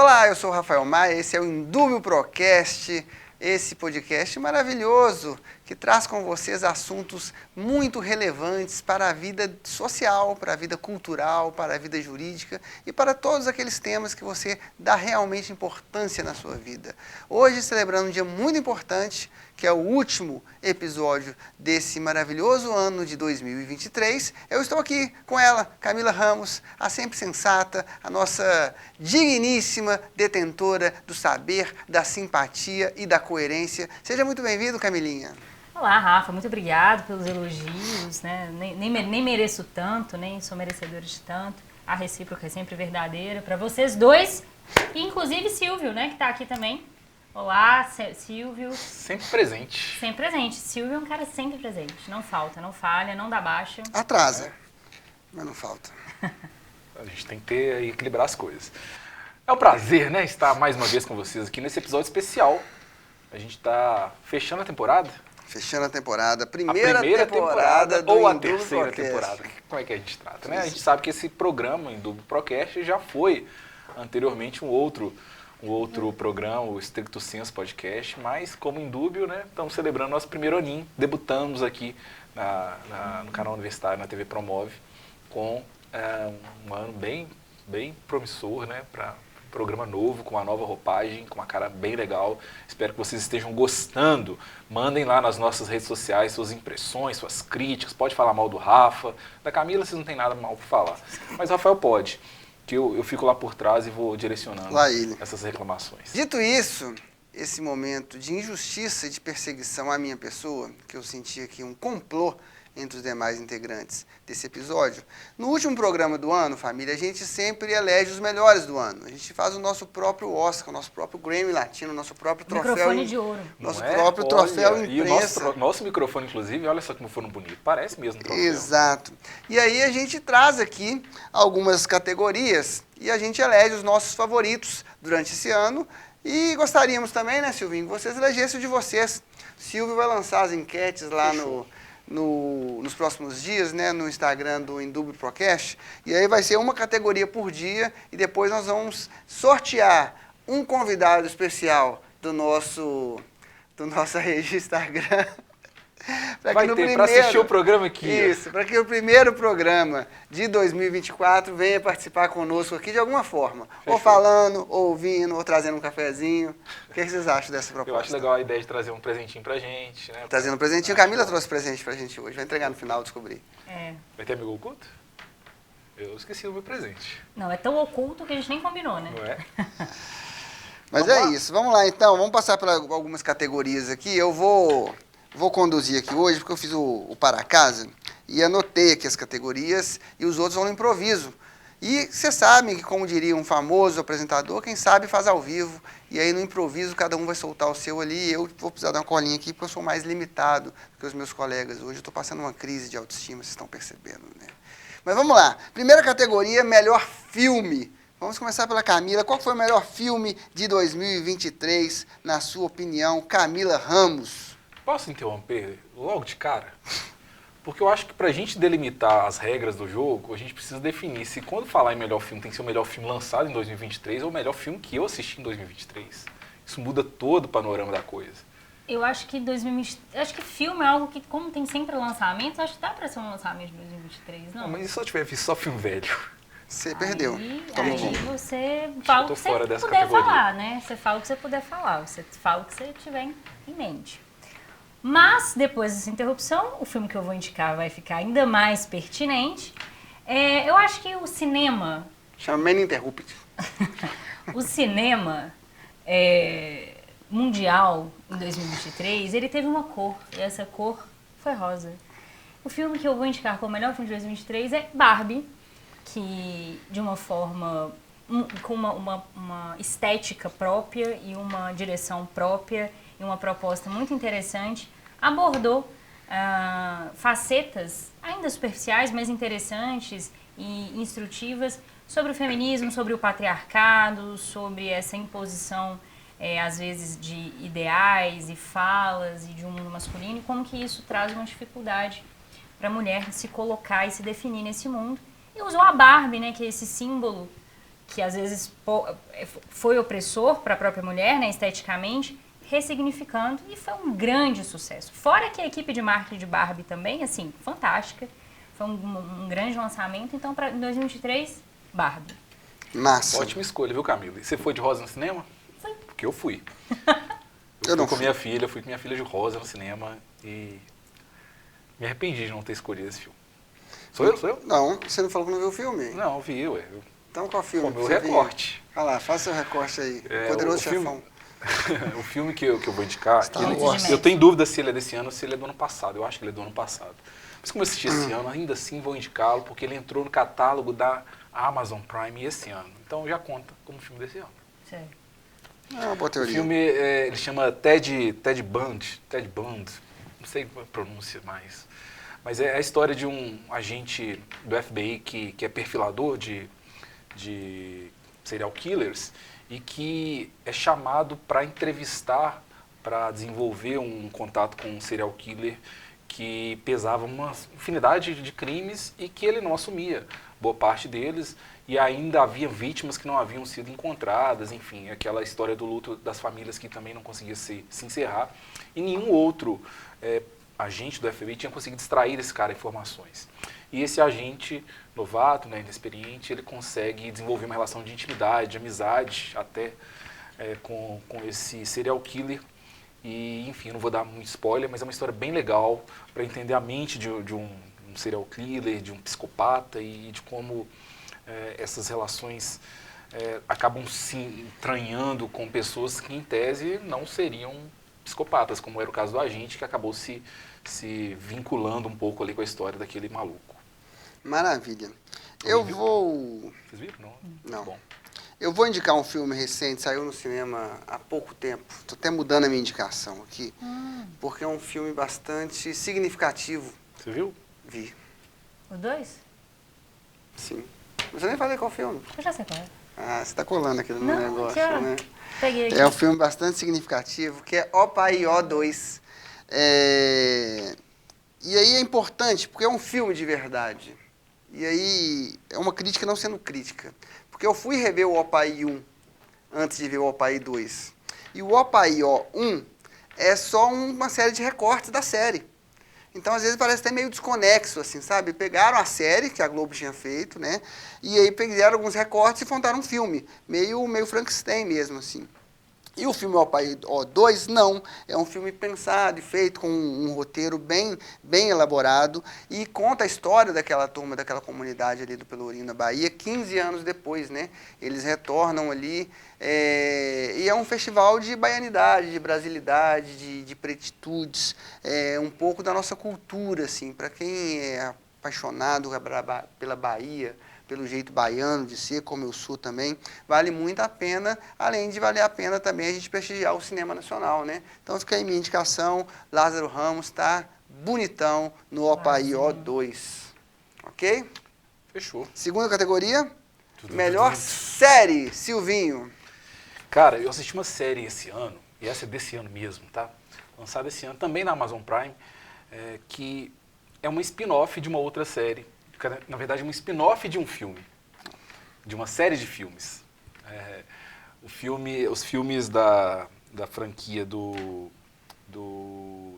Olá, eu sou o Rafael Maia, esse é o Indúbio Procast, esse podcast maravilhoso que traz com vocês assuntos muito relevantes para a vida social, para a vida cultural, para a vida jurídica e para todos aqueles temas que você dá realmente importância na sua vida. Hoje, celebrando um dia muito importante, que é o último episódio desse maravilhoso ano de 2023, eu estou aqui com ela, Camila Ramos, a sempre sensata, a nossa digníssima detentora do saber, da simpatia e da coerência. Seja muito bem-vindo, Camilinha. Olá, Rafa, muito obrigado pelos elogios, né? Nem mereço tanto, nem sou merecedora de tanto. A recíproca é sempre verdadeira para vocês dois, e inclusive Silvio, né, que está aqui também. Olá, Silvio. Sempre presente. Sempre presente. Silvio é um cara sempre presente. Não falta, não falha, não dá baixa. Atrasa, mas não falta. A gente tem que equilibrar as coisas. É um prazer, né, estar mais uma vez com vocês aqui nesse episódio especial. A gente está fechando a temporada. Fechando a temporada, A primeira temporada do ou a Indúbio terceira Procast. temporada. Como é que a gente trata, né? A gente sabe que esse programa, Indúbio Procast, já foi anteriormente um outro programa, o Stricto Sensu Podcast, mas como Indúbio, né, estamos celebrando nosso primeiro aninho. Debutamos aqui no canal universitário, na TV Promove, com um ano bem promissor, né, para um programa novo, com uma nova roupagem, com uma cara bem legal. Espero que vocês estejam gostando. Mandem lá nas nossas redes sociais suas impressões, suas críticas. Pode falar mal do Rafa. Da Camila vocês não tem nada mal para falar, mas o Rafael pode. Que eu fico lá por trás e vou direcionando essas reclamações. Dito isso, esse momento de injustiça e de perseguição à minha pessoa, que eu senti aqui um complô entre os demais integrantes desse episódio, no último programa do ano, família, a gente sempre elege os melhores do ano. A gente faz o nosso próprio Oscar, o nosso próprio Grammy Latino, o nosso próprio troféu... Microfone de ouro. Nosso próprio troféu imprensa. E o nosso microfone, inclusive, olha só como foram bonitos. Parece mesmo um troféu. Exato. E aí a gente traz aqui algumas categorias e a gente elege os nossos favoritos durante esse ano. E gostaríamos também, né, Silvinho, que vocês elegessem o de vocês. Silvio vai lançar as enquetes lá nos próximos dias, né, no Instagram do Indúbio Procast, e aí vai ser uma categoria por dia, e depois nós vamos sortear um convidado especial do nosso Instagram. Para assistir o programa aqui. Isso, para que o primeiro programa de 2024 venha participar conosco aqui de alguma forma. Fechou. Ou falando, ou ouvindo, ou trazendo um cafezinho. O que vocês acham dessa proposta? Eu acho legal a ideia de trazer um presentinho pra gente, né? Trazendo um presentinho. Camila trouxe presente pra gente hoje. Vai entregar no final, descobri. Vai ter amigo oculto? Eu esqueci o meu presente. Não, é tão oculto que a gente nem combinou, né? Não é? Mas isso. Vamos lá, então. Vamos passar por algumas categorias aqui. Eu vou conduzir aqui hoje, porque eu fiz o para casa e anotei aqui as categorias e os outros vão no improviso. E vocês sabem que, como diria um famoso apresentador, quem sabe faz ao vivo. E aí no improviso cada um vai soltar o seu ali. Eu vou precisar dar uma colinha aqui porque eu sou mais limitado do que os meus colegas hoje. Eu estou passando uma crise de autoestima, vocês estão percebendo, né? Mas vamos lá. Primeira categoria, melhor filme. Vamos começar pela Camila. Qual foi o melhor filme de 2023, na sua opinião, Camila Ramos? Posso interromper logo de cara? Porque eu acho que pra gente delimitar as regras do jogo, a gente precisa definir se quando falar em melhor filme tem que ser o melhor filme lançado em 2023 ou o melhor filme que eu assisti em 2023. Isso muda todo o panorama da coisa. Eu acho que acho que filme é algo que, como tem sempre lançamento, acho que dá pra ser um lançamento de 2023, não? Mas e se eu tiver visto só filme velho? Você perdeu. Aí você fala o que você puder categoria. falar, né? Você fala o que você puder falar, você fala o que você tiver em mente. Mas, depois dessa interrupção, o filme que eu vou indicar vai ficar ainda mais pertinente. Eu acho que o cinema... Chama Man Interrupt. O cinema mundial, em 2023, ele teve uma cor. E essa cor foi rosa. O filme que eu vou indicar como o melhor filme de 2023 é Barbie, que, de uma forma... com uma estética própria e uma direção própria e uma proposta muito interessante, abordou facetas ainda superficiais, mas interessantes e instrutivas sobre o feminismo, sobre o patriarcado, sobre essa imposição, às vezes, de ideais e falas e de um mundo masculino, e como que isso traz uma dificuldade para a mulher se colocar e se definir nesse mundo. E usou a Barbie, né, que é esse símbolo que às vezes foi opressor para a própria mulher, né, esteticamente, ressignificando, e foi um grande sucesso. Fora que a equipe de marketing de Barbie também, assim, fantástica. Foi um grande lançamento. Então, para 2023, Barbie. Massa. Ótima escolha, viu, Camila? E você foi de rosa no cinema? Foi. Porque eu fui. Eu não fui com fui. minha filha, fui com minha filha de rosa no cinema e me arrependi de não ter escolhido esse filme. Sou eu? Não, você não falou que não viu o filme? Não, vi, ué. Então qual filme? Foi o meu você viu? recorte. Olha lá, faça seu recorte aí. É, Poderoso o filme- Chefão. O filme que eu vou indicar, Star ele- Wars. eu tenho dúvida se ele é desse ano ou se ele é do ano passado. Eu acho que ele é do ano passado. Mas como eu assisti esse ano, ainda assim vou indicá-lo, porque ele entrou no catálogo da Amazon Prime esse ano. Então já conta como filme desse ano. Sério. É uma boa O teoria. filme, ele chama Ted Bundy, não sei a pronúncia mais. Mas é a história de um agente do FBI que é perfilador de serial killers e que é chamado para entrevistar, para desenvolver um contato com um serial killer que pesava uma infinidade de crimes e que ele não assumia boa parte deles, e ainda havia vítimas que não haviam sido encontradas, enfim, aquela história do luto das famílias que também não conseguia se encerrar, e nenhum outro agente do FBI tinha conseguido extrair desse cara informações. E esse agente novato, né, inexperiente, ele consegue desenvolver uma relação de intimidade, de amizade até com esse serial killer. E, enfim, não vou dar muito spoiler, mas é uma história bem legal para entender a mente de um serial killer, de um psicopata e de como essas relações acabam se entranhando com pessoas que, em tese, não seriam psicopatas, como era o caso do agente, que acabou se vinculando um pouco ali com a história daquele maluco. Maravilha. Alguém Eu viu? vou... Vocês viram? Não? Não. Bom. Eu vou indicar um filme recente, saiu no cinema há pouco tempo. Estou até mudando a minha indicação aqui, porque é um filme bastante significativo. Você viu? Vi, O 2? sim. Mas eu nem falei qual filme. Eu já sei qual é. Ah, você está colando aqui no Não, negócio, aqui, ó. né? Peguei aqui. É um filme bastante significativo, que é O Pai e O 2. E aí é importante, porque é um filme de verdade. E aí é uma crítica não sendo crítica. Porque eu fui rever o O Pai 1 antes de ver o O Pai 2. E o O Pai O 1 é só uma série de recortes da série. Então, às vezes, parece até meio desconexo, assim, sabe? Pegaram a série que a Globo tinha feito, né? E aí pegaram alguns recortes e montaram um filme. Meio Frankenstein mesmo, assim. E o filme O Pai O2, não. É um filme pensado e feito com um roteiro bem elaborado e conta a história daquela turma, daquela comunidade ali do Pelourinho, na Bahia, 15 anos depois, né? Eles retornam ali e é um festival de baianidade, de brasilidade, de pretitudes, um pouco da nossa cultura, assim, para quem é apaixonado pela Bahia, pelo jeito baiano de ser, como eu sou também, vale muito a pena, além de valer a pena também a gente prestigiar o cinema nacional, né? Então fica aí minha indicação, Lázaro Ramos está bonitão no Opaí O2, ok? Fechou. Segunda categoria, melhor série, Silvinho. Cara, eu assisti uma série esse ano, e essa é desse ano mesmo, tá? Lançada esse ano, também na Amazon Prime, que é uma spin-off de uma outra série. Na verdade, um spin-off de um filme, de uma série de filmes. Os filmes da franquia do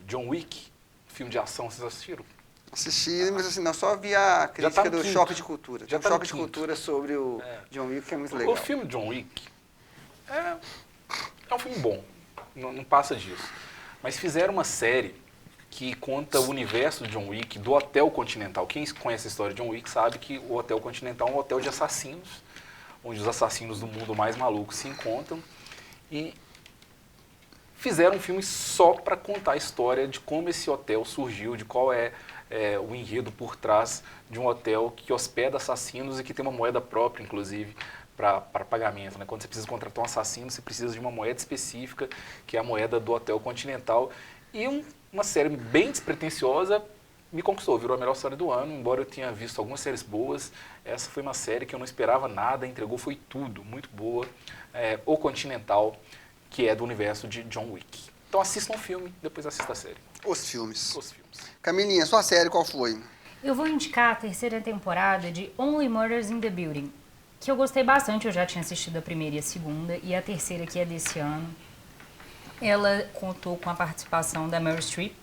John Wick, filme de ação, vocês assistiram? Assisti, mas assim, não, só vi a crítica no do quinto. Choque de Cultura. Já Tem um tá no Choque de quinto. Cultura sobre o John Wick, que é muito legal. O filme John Wick é um filme bom, não passa disso. Mas fizeram uma série que conta o universo de John Wick, do Hotel Continental. Quem conhece a história de John Wick sabe que o Hotel Continental é um hotel de assassinos, onde os assassinos do mundo mais maluco se encontram. E fizeram um filme só para contar a história de como esse hotel surgiu, de qual é o enredo por trás de um hotel que hospeda assassinos e que tem uma moeda própria, inclusive, para pagamento, né? Quando você precisa contratar um assassino, você precisa de uma moeda específica, que é a moeda do Hotel Continental. E uma série bem despretensiosa me conquistou, virou a melhor série do ano, embora eu tenha visto algumas séries boas. Essa foi uma série que eu não esperava nada, entregou, foi tudo, muito boa. O Continental, que é do universo de John Wick. Então assistam o filme, depois assista a série. Os filmes. Os filmes. Camilinha, sua série qual foi? Eu vou indicar a terceira temporada de Only Murders in the Building. que eu gostei bastante. Eu já tinha assistido a primeira e a segunda, e a terceira, que é desse ano, ela contou com a participação da Meryl Streep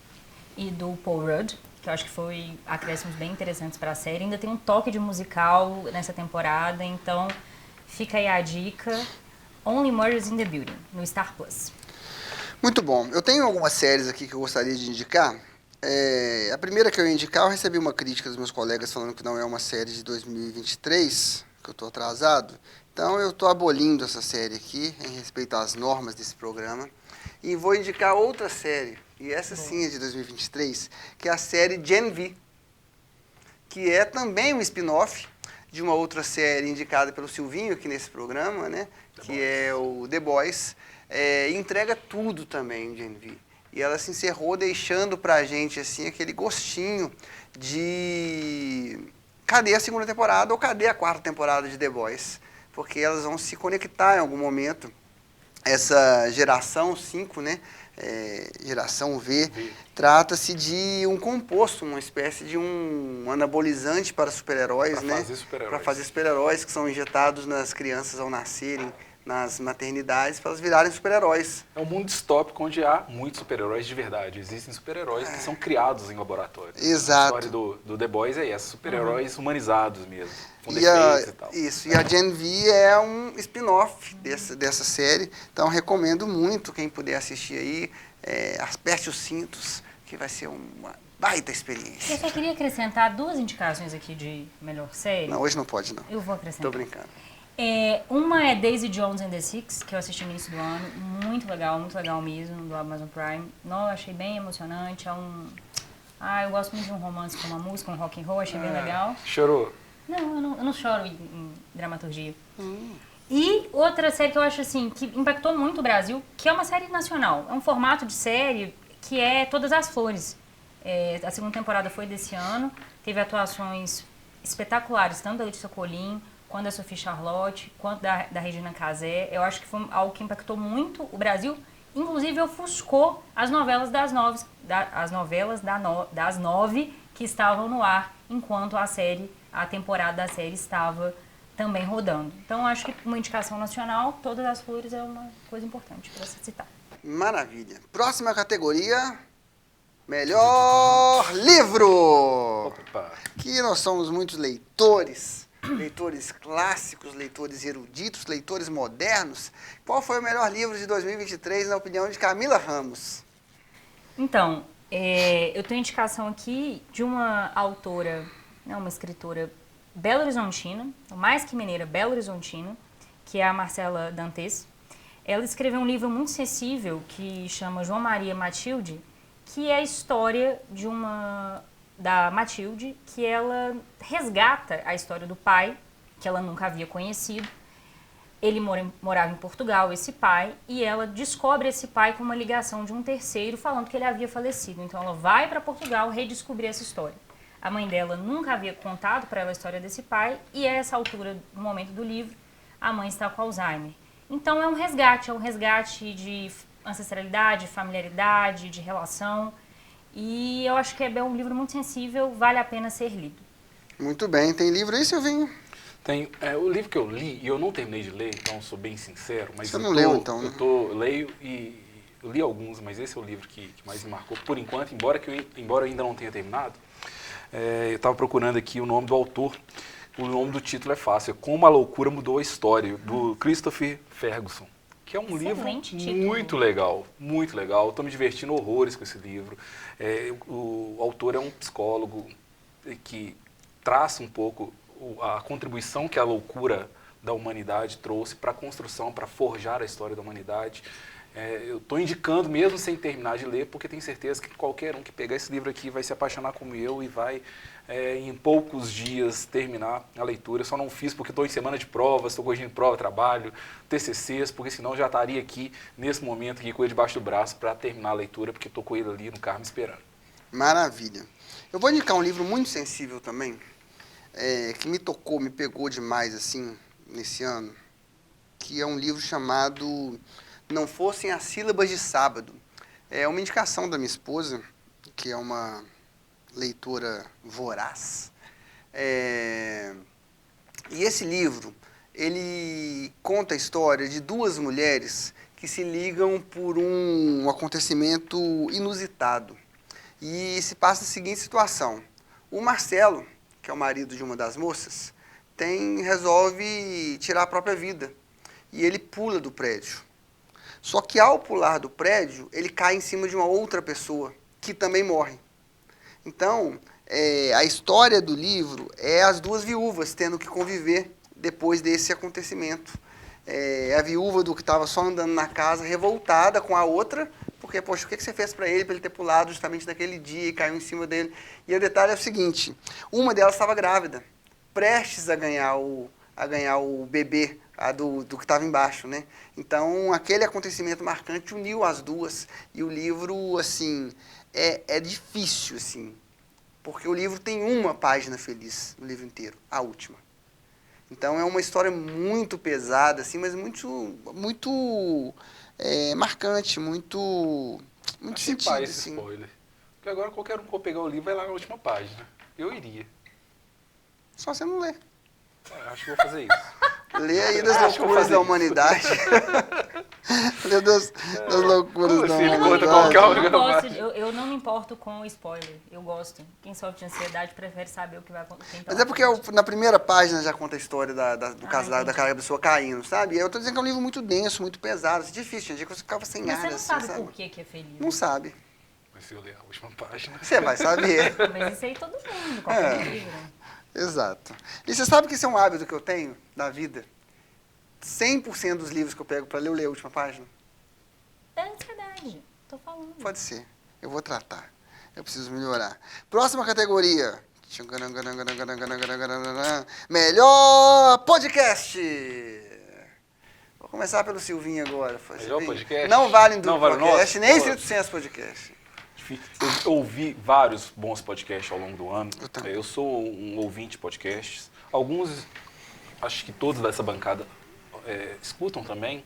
e do Paul Rudd, que eu acho que foi acréscimos bem interessantes para a série. Ainda tem um toque de musical nessa temporada, então fica aí a dica. Only Murders in the Building, no Star Plus. Muito bom. Eu tenho algumas séries aqui que eu gostaria de indicar. A primeira que eu ia indicar, eu recebi uma crítica dos meus colegas falando que não é uma série de 2023, que eu estou atrasado. Então eu estou abolindo essa série aqui, em respeito às normas desse programa. E vou indicar outra série, e essa sim é de 2023, que é a série Gen V, que é também um spin-off de uma outra série indicada pelo Silvinho aqui nesse programa, né? Que é o The Boys. Entrega tudo também, Gen V. E ela se encerrou deixando pra gente assim aquele gostinho de cadê a segunda temporada ou cadê a quarta temporada de The Boys? Porque elas vão se conectar em algum momento. Essa geração 5, né? Geração V, trata-se de um composto, uma espécie de um anabolizante para super-heróis, né? Para fazer super-heróis que são injetados nas crianças ao nascerem, nas maternidades, para elas virarem super-heróis. É um mundo distópico onde há muitos super-heróis de verdade. Existem super-heróis que são criados em laboratório. Exato. A história do The Boys é essa, super-heróis humanizados mesmo, com defeitos e tal. Isso, e a Gen V é um spin-off dessa série, então recomendo muito quem puder assistir aí, aperte os cintos, que vai ser uma baita experiência. Eu só queria acrescentar 2 indicações aqui de melhor série. Não, hoje não pode não. Eu vou acrescentar. Tô brincando. Uma é Daisy Jones and the Six, que eu assisti no início do ano. Muito legal mesmo, do Amazon Prime. Não, eu achei bem emocionante. Eu gosto muito de um romance com uma música, um rock and roll, achei bem legal. Chorou? Não, eu não choro em dramaturgia. E outra série que eu acho assim, que impactou muito o Brasil, que é uma série nacional. É um formato de série que é Todas as Flores. A segunda temporada foi desse ano. Teve atuações espetaculares, tanto da Letícia Colin, quanto da Sophie Charlotte, quanto da Regina Casé. Eu acho que foi algo que impactou muito o Brasil. Inclusive, ofuscou as novelas das 9 que estavam no ar, enquanto a temporada da série estava também rodando. Então, acho que uma indicação nacional, Todas as Flores é uma coisa importante para se citar. Maravilha. Próxima categoria, melhor livro. Opa. Que nós somos muitos leitores clássicos, leitores eruditos, leitores modernos. Qual foi o melhor livro de 2023, na opinião de Camila Ramos? Então, eu tenho indicação aqui de uma autora, uma escritora belo-horizontina, mais que mineira, belo-horizontina, que é a Marcela Dantes. Ela escreveu um livro muito sensível que chama João Maria Matilde, que é a história da Matilde, que ela resgata a história do pai, que ela nunca havia conhecido. Ele morava em Portugal, esse pai, e ela descobre esse pai com uma ligação de um terceiro falando que ele havia falecido. Então ela vai para Portugal redescobrir essa história. A mãe dela nunca havia contado para ela a história desse pai, e a essa altura, no momento do livro, a mãe está com Alzheimer. Então é um resgate de ancestralidade, familiaridade, de relação. E eu acho que é um livro muito sensível, vale a pena ser lido. Muito bem. Tem livro aí, Silvinho? Tem o livro que eu li, e eu não terminei de ler, então sou bem sincero. Mas você não leu, então, né? Eu leio e eu li alguns, mas esse é o livro que mais me marcou. Por enquanto, embora eu ainda não tenha terminado, eu estava procurando aqui o nome do autor. O nome do título é fácil, é Como a Loucura Mudou a História, do Christopher Ferguson. Que é um Excelente livro título. muito legal, muito legal. Estou me divertindo horrores com esse livro. O autor é um psicólogo que traça um pouco a contribuição que a loucura da humanidade trouxe para a construção, para forjar a história da humanidade. Eu estou indicando, mesmo sem terminar de ler, porque tenho certeza que qualquer um que pegar esse livro aqui vai se apaixonar como eu e vai, em poucos dias, terminar a leitura. Eu só não fiz porque estou em semana de provas, estou corrigindo prova, trabalho, TCCs, porque senão já estaria aqui, nesse momento, aqui com ele debaixo do braço para terminar a leitura, porque estou com ele ali no carro me esperando. Maravilha. Eu vou indicar um livro muito sensível também, que me tocou, me pegou demais, assim, nesse ano, que é um livro chamado Não Fossem as Sílabas de Sábado. É uma indicação da minha esposa, que é uma leitora voraz. E esse livro, ele conta a história de duas mulheres que se ligam por um acontecimento inusitado. E se passa a seguinte situação. O Marcelo, que é o marido de uma das moças, resolve tirar a própria vida. E ele pula do prédio. Só que ao pular do prédio, ele cai em cima de uma outra pessoa, que também morre. Então, a história do livro é as duas viúvas tendo que conviver depois desse acontecimento. A viúva do que estava só andando na casa, revoltada com a outra, porque, poxa, o que você fez para ele ter pulado justamente naquele dia e caiu em cima dele? E o detalhe é o seguinte, uma delas estava grávida, prestes a ganhar o bebê do que estava embaixo, né? Então, aquele acontecimento marcante uniu as duas. E o livro, assim, é difícil, assim, porque o livro tem uma página feliz, no livro inteiro, a última. Então, é uma história muito pesada, assim, mas muito marcante, muito sentido, esse assim. spoiler. Porque agora qualquer um que for pegar o livro vai lá na última página. Eu iria. Só você não lê. Acho que vou fazer isso. Lê aí das loucuras da humanidade. Lê das loucuras da humanidade. Eu não me importo com o spoiler. Eu gosto. Quem sofre de ansiedade prefere saber o que vai acontecer. Mas é porque na primeira página já conta a história do caso daquela pessoa caindo, sabe? E eu tô dizendo que é um livro muito denso, muito pesado. É difícil, tinha dia que você ficava sem ar. Mas você não assim, sabe por que é feliz. Não sabe. Mas se eu ler a última página... Você vai saber. Mas isso aí todo mundo, qualquer livro. Exato. E você sabe que isso é um hábito que eu tenho na vida? 100% dos livros que eu pego para ler, eu leio a última página. É ansiedade, tô falando. Pode ser. Eu vou tratar. Eu preciso melhorar. Próxima categoria. Melhor podcast. Vou começar pelo Silvinho agora. Melhor podcast? Não vale em duplo vale podcast, nem Estrito Senso podcast. Eu ouvi vários bons podcasts ao longo do ano. Eu sou um ouvinte de podcasts. Alguns, acho que todos dessa bancada escutam também,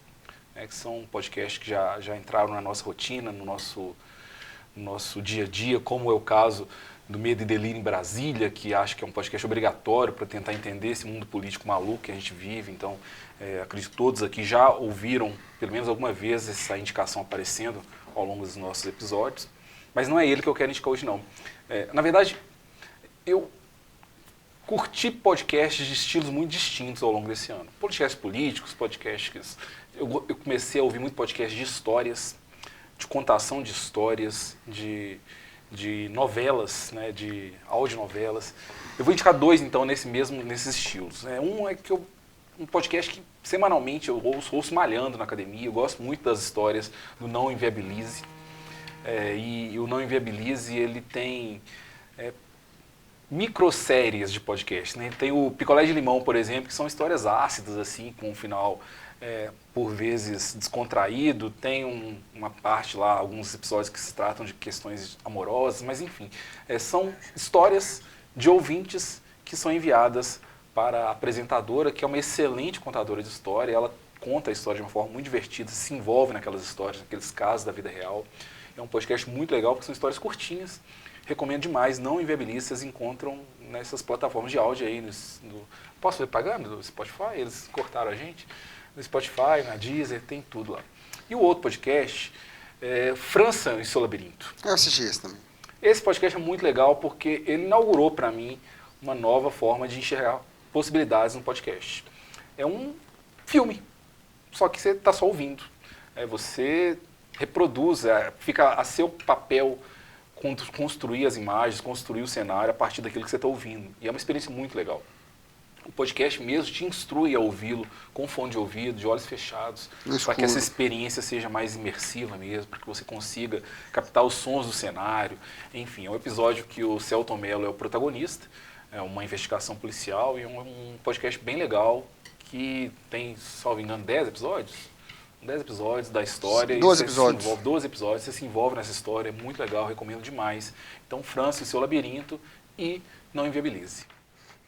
que são podcasts que já entraram na nossa rotina, no nosso dia a dia, como é o caso do Medo e Delírio em Brasília, que acho que é um podcast obrigatório para tentar entender esse mundo político maluco que a gente vive. Então, acredito que todos aqui já ouviram, pelo menos alguma vez, essa indicação aparecendo ao longo dos nossos episódios. Mas não é ele que eu quero indicar hoje, não. Na verdade, eu curti podcasts de estilos muito distintos ao longo desse ano. Podcasts políticos, podcasts... Eu comecei a ouvir muito podcasts de histórias, de contação de histórias, de novelas, né, de audionovelas. Eu vou indicar dois, então, nesses estilos. Um é que um podcast que semanalmente eu ouço malhando na academia. Eu gosto muito das histórias do Não Inviabilize. E o Não Inviabilize, ele tem microséries de podcast, né? Tem o Picolé de Limão, por exemplo, que são histórias ácidas, assim, com um final, por vezes, descontraído. Tem uma parte lá, alguns episódios que se tratam de questões amorosas, mas enfim, são histórias de ouvintes que são enviadas para a apresentadora, que é uma excelente contadora de história. Ela conta a história de uma forma muito divertida, se envolve naquelas histórias, naqueles casos da vida real. É um podcast muito legal, porque são histórias curtinhas. Recomendo demais. Não Inviabilize, vocês encontram nessas plataformas de áudio aí. Posso ver pagando? No Spotify? Eles cortaram a gente. No Spotify, na Deezer, tem tudo lá. E o outro podcast é França e seu Labirinto. Eu assisti esse também. Esse podcast é muito legal porque ele inaugurou para mim uma nova forma de enxergar possibilidades no podcast. É um filme, só que você está só ouvindo. Você reproduz, fica a seu papel construir as imagens, construir o cenário a partir daquilo que você está ouvindo. E é uma experiência muito legal. O podcast mesmo te instrui a ouvi-lo com fone de ouvido, de olhos fechados, para que essa experiência seja mais imersiva mesmo, para que você consiga captar os sons do cenário. Enfim, é um episódio que o Celton Mello é o protagonista, é uma investigação policial e um podcast bem legal que tem, salvo engano, 10 episódios? 10 episódios da história. 12 episódios. 12 episódios, você se envolve nessa história, é muito legal, recomendo demais. Então, França e seu Labirinto e Não Inviabilize.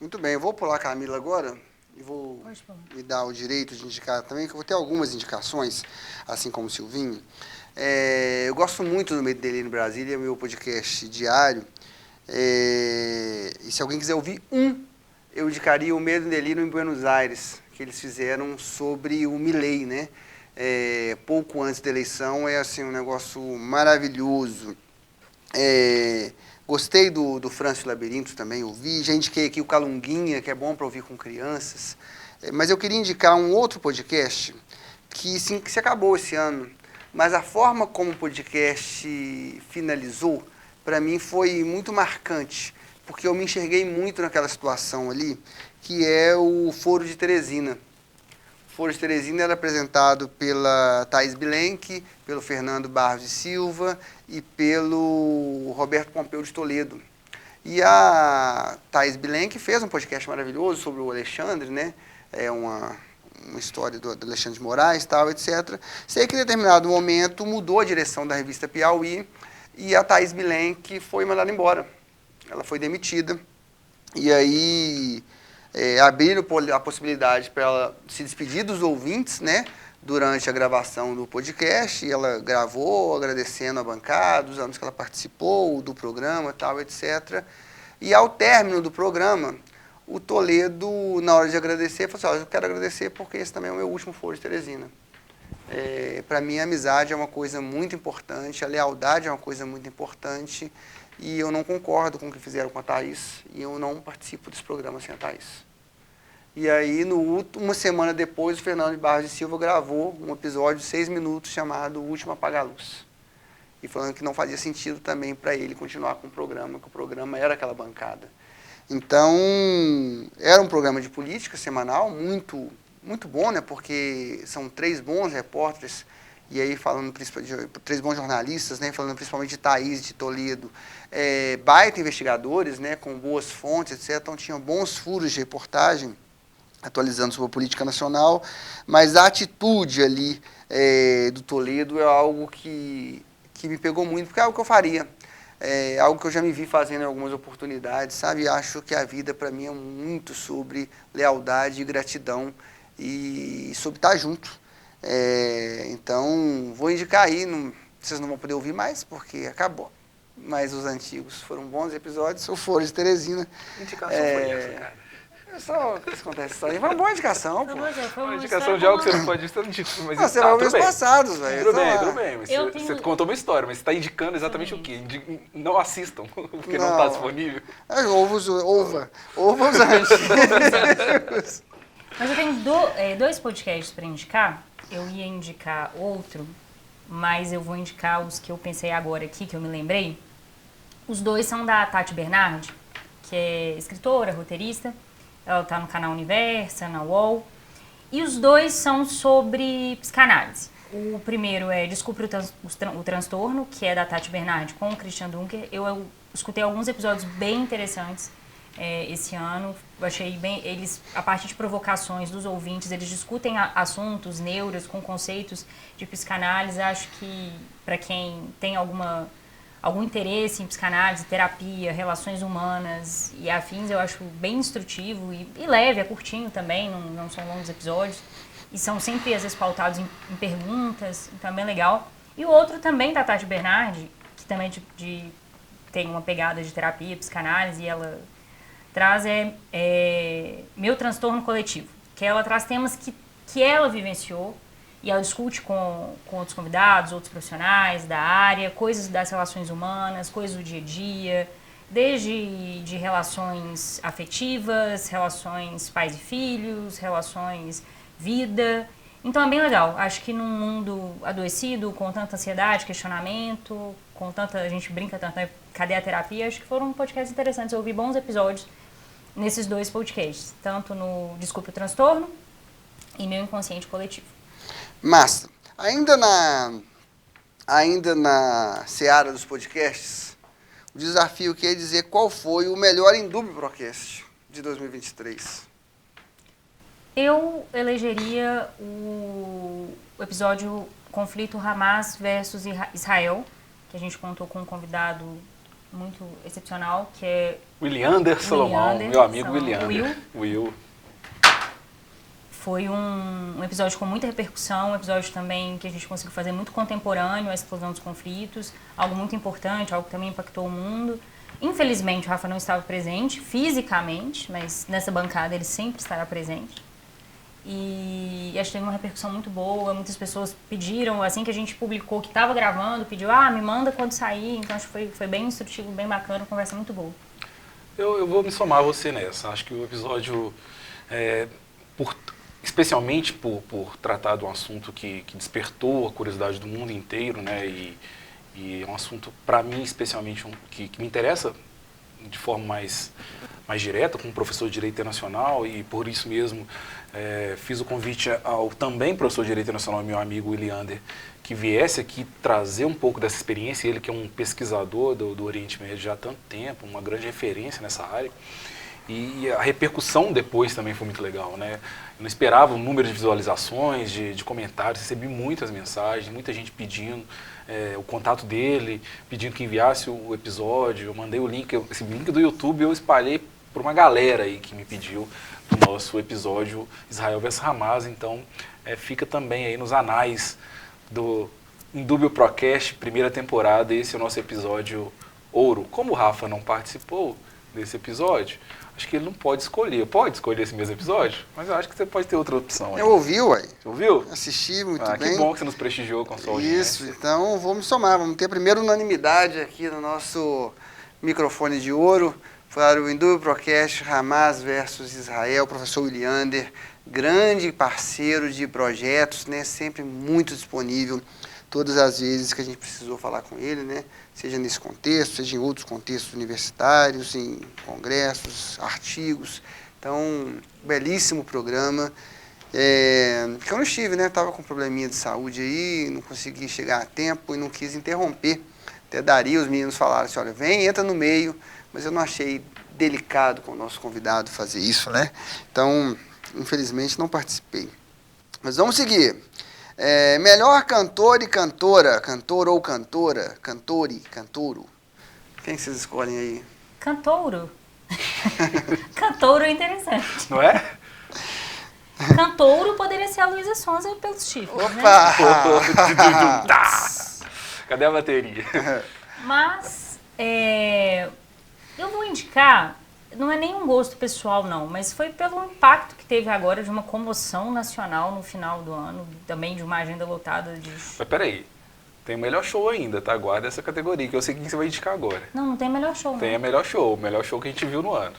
Muito bem, eu vou pular a Camila agora e vou me dar o direito de indicar também, que eu vou ter algumas indicações, assim como o Silvinho. Eu gosto muito do Medo e Delírio em Brasília, é meu podcast diário. E se alguém quiser ouvir eu indicaria o Medo e Delírio em Buenos Aires, que eles fizeram sobre o Milei, né? Pouco antes da eleição, é assim um negócio maravilhoso. Gostei do Francis Labirinto também, ouvi. Já indiquei aqui o Calunguinha, que é bom para ouvir com crianças. Mas eu queria indicar um outro podcast que se acabou esse ano. Mas a forma como o podcast finalizou, para mim, foi muito marcante, porque eu me enxerguei muito naquela situação ali, que é o Foro de Teresina. O Foro de Teresina era apresentado pela Thaís Bilenque, pelo Fernando Barros de Silva e pelo Roberto Pompeu de Toledo. E a Thaís Bilenque fez um podcast maravilhoso sobre o Alexandre, né? É uma história do Alexandre de Moraes, tal, etc. Sei que em determinado momento mudou a direção da revista Piauí e a Thaís Bilenque foi mandada embora. Ela foi demitida. E aí abriram a possibilidade para ela se despedir dos ouvintes, né? Durante a gravação do podcast, e ela gravou agradecendo a bancada, os anos que ela participou do programa, tal, etc. E ao término do programa, o Toledo, na hora de agradecer, falou assim, eu quero agradecer porque esse também é o meu último Foro de Teresina. Para mim, a amizade é uma coisa muito importante, a lealdade é uma coisa muito importante, e eu não concordo com o que fizeram com a Thaís, e eu não participo desse programa sem a Thaís. E aí, uma semana depois, o Fernando Barros de Silva gravou um episódio de 6 minutos chamado O Último Apagar a Luz. E falando que não fazia sentido também para ele continuar com o programa, que o programa era aquela bancada. Então, era um programa de política semanal, muito, muito bom, né? Porque são 3 bons repórteres, e aí falando de 3 bons jornalistas, né? Falando principalmente de Thaís, de Toledo, baita investigadores, né? Com boas fontes, etc. Então, tinham bons furos de reportagem, atualizando sobre a política nacional, mas a atitude ali do Toledo é algo que me pegou muito, porque é algo que eu faria. É algo que eu já me vi fazendo em algumas oportunidades, sabe? Acho que a vida, para mim, é muito sobre lealdade e gratidão e sobre estar junto. Então, vou indicar aí, vocês não vão poder ouvir mais, porque acabou. Mas os antigos foram bons episódios, o Foro de Teresina. Indicação foi essa, cara? Só que isso acontece só aí. Foi uma boa indicação, pô. Uma indicação de algo que você não pode indicar, mas você vai ouvir os passados, velho. Tudo bem. Mas você contou uma história, mas você está indicando exatamente o quê? Não assistam, porque não está disponível. Ova os antigos. Mas eu tenho 2 podcasts para indicar. Eu ia indicar outro, mas eu vou indicar os que eu pensei agora aqui, que eu me lembrei. Os 2 são da Tati Bernardi, que é escritora, roteirista. Ela está no canal Universa, na UOL. E os 2 são sobre psicanálise. O primeiro é Desculpe o Transtorno, que é da Tati Bernardi com o Christian Dunker. Eu escutei alguns episódios bem interessantes esse ano. Eu achei bem... Eles, a partir de provocações dos ouvintes, eles discutem assuntos, neuras, com conceitos de psicanálise. Acho que, para quem tem algum interesse em psicanálise, terapia, relações humanas e afins, eu acho bem instrutivo e leve, é curtinho também, não são longos episódios. E são sempre, às vezes, pautados em perguntas, então é bem legal. E o outro também da Tati Bernardi, que também tem uma pegada de terapia, psicanálise, e ela traz Meu Transtorno Coletivo, que ela traz temas que ela vivenciou, e ela discute com outros convidados, outros profissionais da área, coisas das relações humanas, coisas do dia a dia, desde de relações afetivas, relações pais e filhos, relações vida. Então é bem legal. Acho que num mundo adoecido, com tanta ansiedade, questionamento, com tanta... A gente brinca tanto, né? Cadê a terapia? Acho que foram podcasts interessantes. Eu ouvi bons episódios nesses 2 podcasts. Tanto no Desculpe o Transtorno e Meu Inconsciente Coletivo. Massa. Ainda na seara dos podcasts, o desafio que é dizer qual foi o melhor Indúbio Procast de 2023. Eu elegeria o episódio Conflito Hamas versus Israel, que a gente contou com um convidado muito excepcional, que é... Williander Salomão, meu amigo Williander. Will. Foi um episódio com muita repercussão, um episódio também que a gente conseguiu fazer muito contemporâneo, a explosão dos conflitos, algo muito importante, algo que também impactou o mundo. Infelizmente, o Rafa não estava presente fisicamente, mas nessa bancada ele sempre estará presente. e acho que teve uma repercussão muito boa. Muitas pessoas pediram, assim que a gente publicou que estava gravando, pediu, me manda quando sair. Então acho que foi bem instrutivo, bem bacana, uma conversa muito boa. Eu vou me somar a você nessa. Acho que o episódio, especialmente por tratar de um assunto que despertou a curiosidade do mundo inteiro, né? E é um assunto, para mim, especialmente, que me interessa de forma mais direta, como professor de Direito Internacional, e por isso mesmo fiz o convite ao também professor de Direito Internacional, meu amigo Williander, que viesse aqui trazer um pouco dessa experiência, ele que é um pesquisador do Oriente Médio já há tanto tempo, uma grande referência nessa área, e a repercussão depois também foi muito legal, né? Eu não esperava o número de visualizações, de comentários, recebi muitas mensagens, muita gente pedindo o contato dele, pedindo que enviasse o episódio. Eu mandei o link, esse link do YouTube eu espalhei para uma galera aí que me pediu do nosso episódio Israel vs Hamas. Então fica também aí nos anais do Indúbio Procast, primeira temporada. Esse é o nosso episódio ouro. Como o Rafa não participou desse episódio, acho que ele não pode escolher. Pode escolher esse mesmo episódio? Mas eu acho que você pode ter outra opção aí. Eu ouvi, uai. Você ouviu? Assisti muito bem. Que bom que você nos prestigiou com a sua audiência. Isso, então vou me somar. Vamos ter a primeira unanimidade aqui no nosso microfone de ouro para o Indúbio Procast, Hamas versus Israel. Professor Williander, grande parceiro de projetos, né? Sempre muito disponível todas as vezes que a gente precisou falar com ele, né? Seja nesse contexto, seja em outros contextos universitários, em congressos, artigos. Então, belíssimo programa. Que eu não estive, né? Estava com um probleminha de saúde aí, não consegui chegar a tempo e não quis interromper. Até daria, os meninos falaram assim, olha, vem, entra no meio, mas eu não achei delicado com o nosso convidado fazer isso, né? Então, infelizmente, não participei. Mas vamos seguir. Melhor cantor e cantora, cantor ou cantora, cantore, cantouro. Quem vocês escolhem aí? Cantouro. Cantouro é interessante. Não é? Cantouro poderia ser a Luísa Sonza pelos chifres, né? Opa! Cadê a bateria? Mas, eu vou indicar, não é nem um gosto pessoal não, mas foi pelo impacto que teve agora de uma comoção nacional no final do ano, também de uma agenda lotada de... Mas peraí, tem o melhor show ainda, tá? Guarda essa categoria, que eu sei quem você vai indicar agora. Não tem melhor show, não. Tem o melhor show que a gente viu no ano.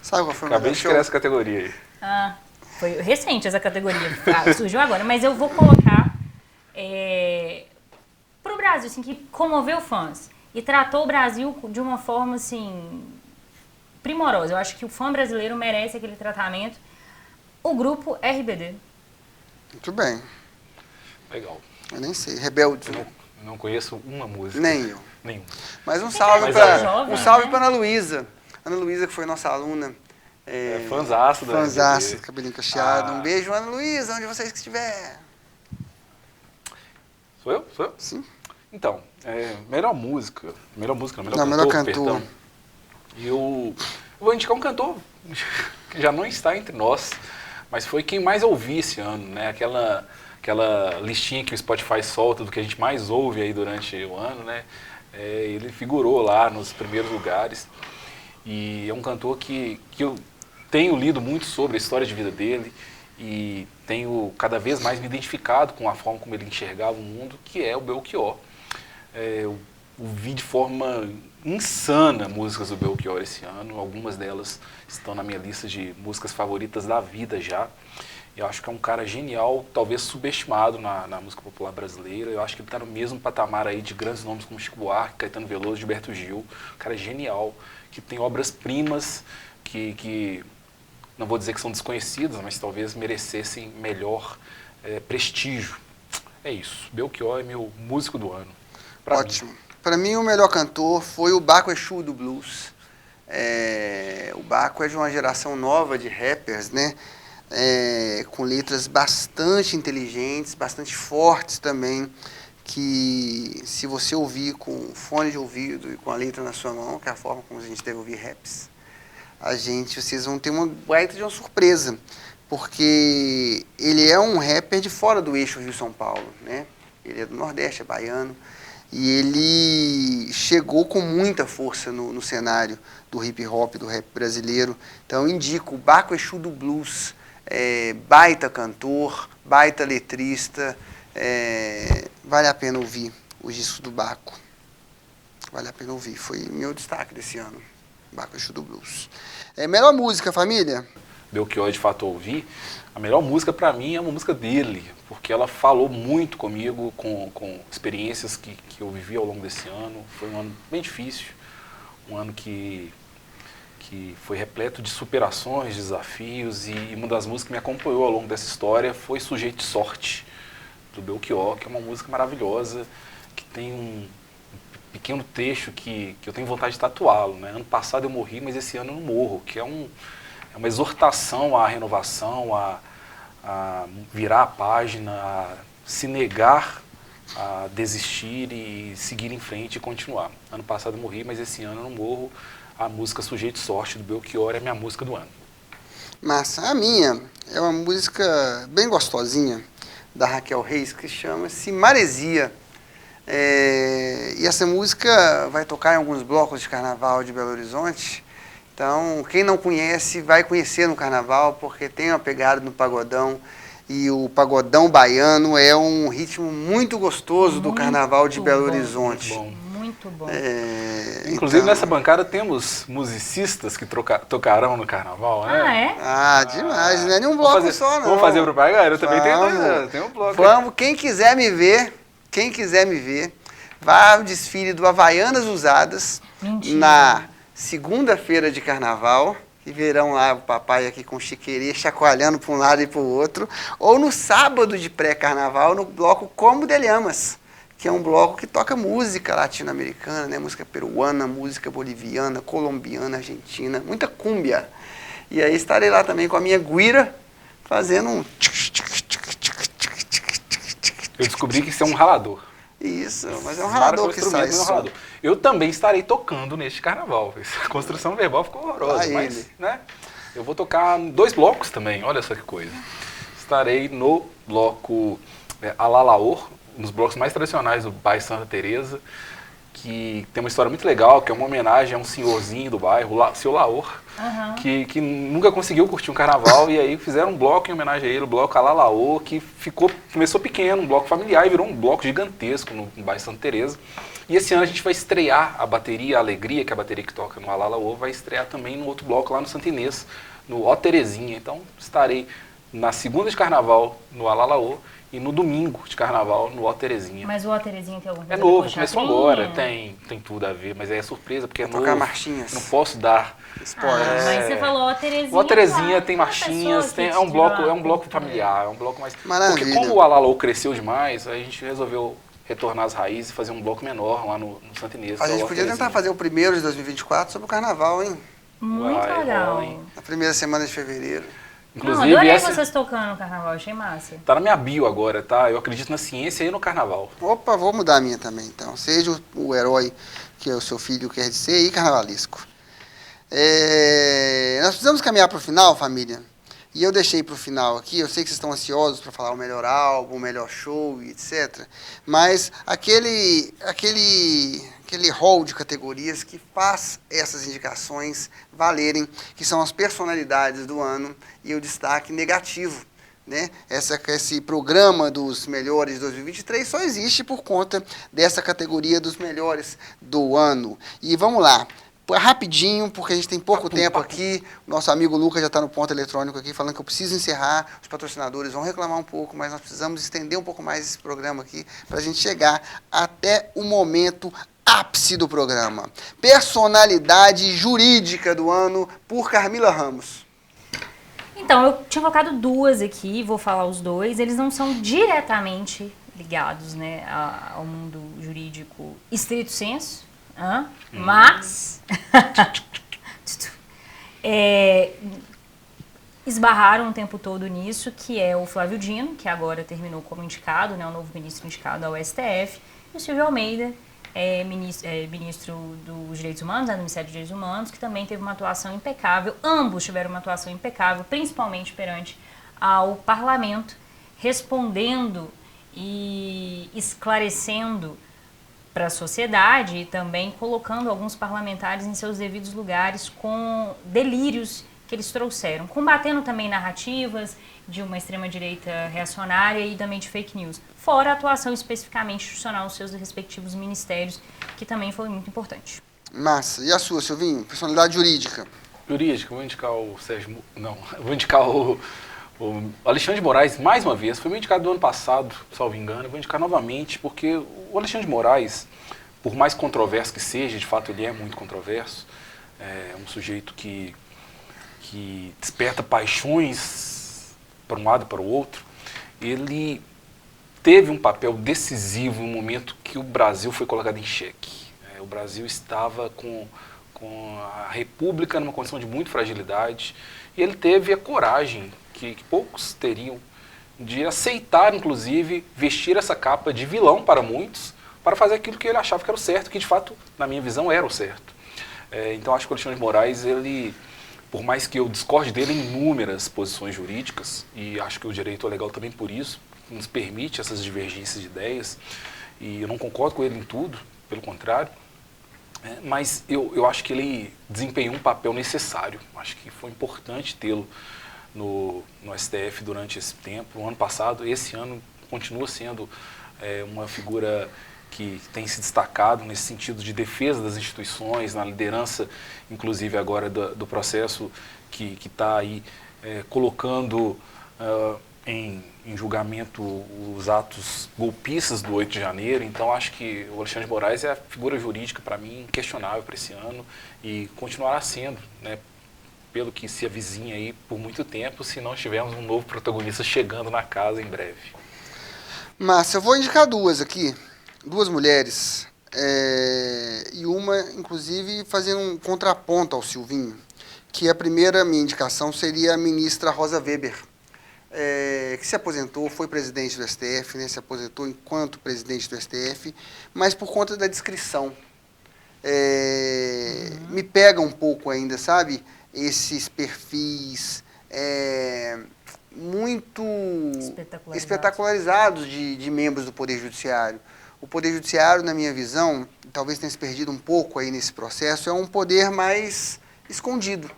Sabe qual foi o Acabei melhor de show? criar essa categoria aí. Foi recente essa categoria, surgiu agora, mas eu vou colocar pro Brasil, assim, que comoveu fãs e tratou o Brasil de uma forma, assim, primorosa. Eu acho que o fã brasileiro merece aquele tratamento. O grupo RBD. Muito bem. Legal. Eu nem sei. Rebelde. Eu não conheço uma música. Nem eu. Nenhum. Mas um salve jovem, para Ana Luísa. Ana Luísa, que foi nossa aluna. Fanzaço da Fanzaço, RBD. cabelinho cacheado. Um beijo, Ana Luísa, onde vocês que estiver. Sou eu? Sim. Então, melhor música. Melhor cantor. Perdão. Eu vou indicar um cantor que já não está entre nós, mas foi quem mais ouvi esse ano, né? Aquela listinha que o Spotify solta do que a gente mais ouve aí durante o ano, né? Ele figurou lá nos primeiros lugares e é um cantor que eu tenho lido muito sobre a história de vida dele e tenho cada vez mais me identificado com a forma como ele enxergava o mundo, que é o Belchior. Eu vi de forma insana músicas do Belchior esse ano, algumas delas estão na minha lista de músicas favoritas da vida já. Eu acho que é um cara genial, talvez subestimado na música popular brasileira. Eu acho que ele está no mesmo patamar aí de grandes nomes como Chico Buarque, Caetano Veloso, Gilberto Gil. Um cara genial, que tem obras-primas que não vou dizer que são desconhecidas, mas talvez merecessem melhor prestígio. É isso. Belchior é meu músico do ano. Ótimo. Para mim, o melhor cantor foi o Baco Exu do blues. O Baco é de uma geração nova de rappers, né? Com letras bastante inteligentes, bastante fortes também, que se você ouvir com fone de ouvido e com a letra na sua mão, que é a forma como a gente deve ouvir raps, vocês vão ter uma baita de uma surpresa, porque ele é um rapper de fora do eixo Rio-São Paulo, né? Ele é do Nordeste, é baiano, e ele chegou com muita força no cenário do hip hop, do rap brasileiro. Então eu indico o Baco Exu do Blues. baita cantor, baita letrista. Vale a pena ouvir os discos do Baco. Vale a pena ouvir. Foi meu destaque desse ano. Baco Exu do Blues. Melhor música, família? Belchior, de fato, ouvi. A melhor música pra mim é uma música dele, porque ela falou muito comigo, com experiências que eu vivi ao longo desse ano. Foi um ano bem difícil, um ano que foi repleto de superações, desafios, e uma das músicas que me acompanhou ao longo dessa história foi Sujeito de Sorte, do Belchior, que é uma música maravilhosa, que tem um pequeno trecho que eu tenho vontade de tatuá-lo, né? Ano passado eu morri, mas esse ano eu não morro, que é uma exortação à renovação, a virar a página, a se negar a desistir e seguir em frente e continuar. Ano passado eu morri, mas esse ano eu não morro. A música Sujeito de Sorte, do Belchior, é a minha música do ano. Massa. A minha é uma música bem gostosinha, da Raquel Reis, que chama-se Maresia. E essa música vai tocar em alguns blocos de carnaval de Belo Horizonte. Então, quem não conhece, vai conhecer no carnaval, porque tem uma pegada no pagodão. E o pagodão baiano é um ritmo muito gostoso do carnaval de Belo Horizonte. Muito bom. Muito bom. Inclusive, então, nessa bancada temos musicistas que tocarão no carnaval, né? Demais, não é nenhum bloco só, não. Vamos fazer propaganda? Eu também tenho um bloco. Vamos, quem quiser me ver, vá ao desfile do Havaianas Usadas. Mentira. Na segunda-feira de carnaval, e verão lá o papai aqui com chiqueria chacoalhando para um lado e para o outro, ou no sábado de pré-carnaval, no bloco Como Dele Amas, que é um bloco que toca música latino-americana, né? Música peruana, música boliviana, colombiana, argentina, muita cúmbia. E aí estarei lá também com a minha guira, fazendo um... Eu descobri que isso é um ralador. Isso, mas é um ralador que sai som. Eu também estarei tocando neste carnaval. A construção verbal ficou horrorosa, mas né, eu vou tocar 2 blocos também, olha só que coisa. Estarei no bloco Alalaor, um dos blocos mais tradicionais do bairro Santa Teresa, que tem uma história muito legal, que é uma homenagem a um senhorzinho do bairro, o seu Laor, que nunca conseguiu curtir um carnaval, e aí fizeram um bloco em homenagem a ele, o bloco Alalaor, que começou pequeno, um bloco familiar, e virou um bloco gigantesco no bairro Santa Teresa. E esse ano a gente vai estrear a bateria, a Alegria, que é a bateria que toca no Alalaor, vai estrear também no outro bloco lá no Santa Inês, no Ó Terezinha. Então estarei na segunda de carnaval no Alalaor, e no domingo de carnaval no Ó Terezinha. Mas o Ó Terezinha tem alguma coisa? É novo, começou agora, tem tudo a ver, mas é surpresa porque é novo. Tocar marchinhas. Não posso dar spoiler. Mas você falou Ó Terezinha. O Ó Terezinha tem marchinhas, é um bloco familiar, é um bloco mais... Maravilha. Porque como o Alalaor cresceu demais, a gente resolveu retornar às raízes e fazer um bloco menor lá no Santa Inês. A gente podia tentar fazer o primeiro de 2024 sobre o carnaval, hein? Muito legal. Na primeira semana de fevereiro. Inclusive, não, adorei vocês tocando no carnaval, achei massa. Tá na minha bio agora, tá? Eu acredito na ciência e no carnaval. Opa, vou mudar a minha também, então. Seja o herói que o seu filho quer ser e carnavalesco. Nós precisamos caminhar para o final, família. E eu deixei para o final aqui, eu sei que vocês estão ansiosos para falar o melhor álbum, o melhor show, etc. Mas aquele hall de categorias que faz essas indicações valerem, que são as personalidades do ano e o destaque negativo. Né? Esse programa dos melhores de 2023 só existe por conta dessa categoria dos melhores do ano. E vamos lá. Rapidinho, porque a gente tem pouco tempo aqui. O nosso amigo Lucas já está no ponto eletrônico aqui, falando que eu preciso encerrar. Os patrocinadores vão reclamar um pouco, mas nós precisamos estender um pouco mais esse programa aqui para a gente chegar até o momento ápice do programa. Personalidade jurídica do ano, por Carmila Ramos. Então, eu tinha colocado 2 aqui, vou falar os 2. Eles não são diretamente ligados, né, ao mundo jurídico estrito senso. Mas esbarraram o tempo todo nisso, que é o Flávio Dino, que agora terminou como indicado, né, o novo ministro indicado ao STF, e o Silvio Almeida, ministro dos Direitos Humanos, do Ministério dos Direitos Humanos, que também teve uma atuação impecável. Ambos tiveram uma atuação impecável, principalmente perante ao parlamento, respondendo e esclarecendo para a sociedade e também colocando alguns parlamentares em seus devidos lugares com delírios que eles trouxeram, combatendo também narrativas de uma extrema-direita reacionária e também de fake news, fora a atuação especificamente institucional nos seus respectivos ministérios, que também foi muito importante. Massa. E a sua, Silvinho? Personalidade jurídica. Jurídica, vou indicar o Sérgio... Não, vou indicar o Alexandre de Moraes, mais uma vez. Foi meu indicado do ano passado, salvo engano. Eu vou indicar novamente, porque o Alexandre de Moraes, por mais controverso que seja, de fato ele é muito controverso, é um sujeito que desperta paixões para um lado e para o outro. Ele teve um papel decisivo no momento que o Brasil foi colocado em xeque. O Brasil estava com a República numa condição de muita fragilidade, e ele teve a coragem que poucos teriam de aceitar, inclusive, vestir essa capa de vilão para muitos, para fazer aquilo que ele achava que era o certo, que de fato, na minha visão, era o certo. Então acho que o Alexandre de Moraes, ele, por mais que eu discorde dele em inúmeras posições jurídicas, e acho que o direito é legal também por isso, nos permite essas divergências de ideias, e eu não concordo com ele em tudo, pelo contrário, mas eu acho que ele desempenhou um papel necessário. Acho que foi importante tê-lo no STF durante esse tempo. No ano passado, esse ano, continua sendo uma figura que tem se destacado nesse sentido de defesa das instituições, na liderança, inclusive agora do processo que está aí colocando em julgamento os atos golpistas do 8 de janeiro. Então acho que o Alexandre de Moraes é a figura jurídica, para mim, inquestionável para esse ano, e continuará sendo, né, pelo que se avizinha aí por muito tempo, se não tivermos um novo protagonista chegando na casa em breve. Massa, eu vou indicar duas aqui, duas mulheres, e uma, inclusive, fazendo um contraponto ao Silvinho, que a primeira minha indicação seria a ministra Rosa Weber, que se aposentou, foi presidente do STF, né, se aposentou enquanto presidente do STF, mas por conta da descrição. Me pega um pouco ainda, sabe? Esses perfis muito espetacularizados de membros do Poder Judiciário. O Poder Judiciário, na minha visão, talvez tenha se perdido um pouco aí nesse processo, é um poder mais escondido,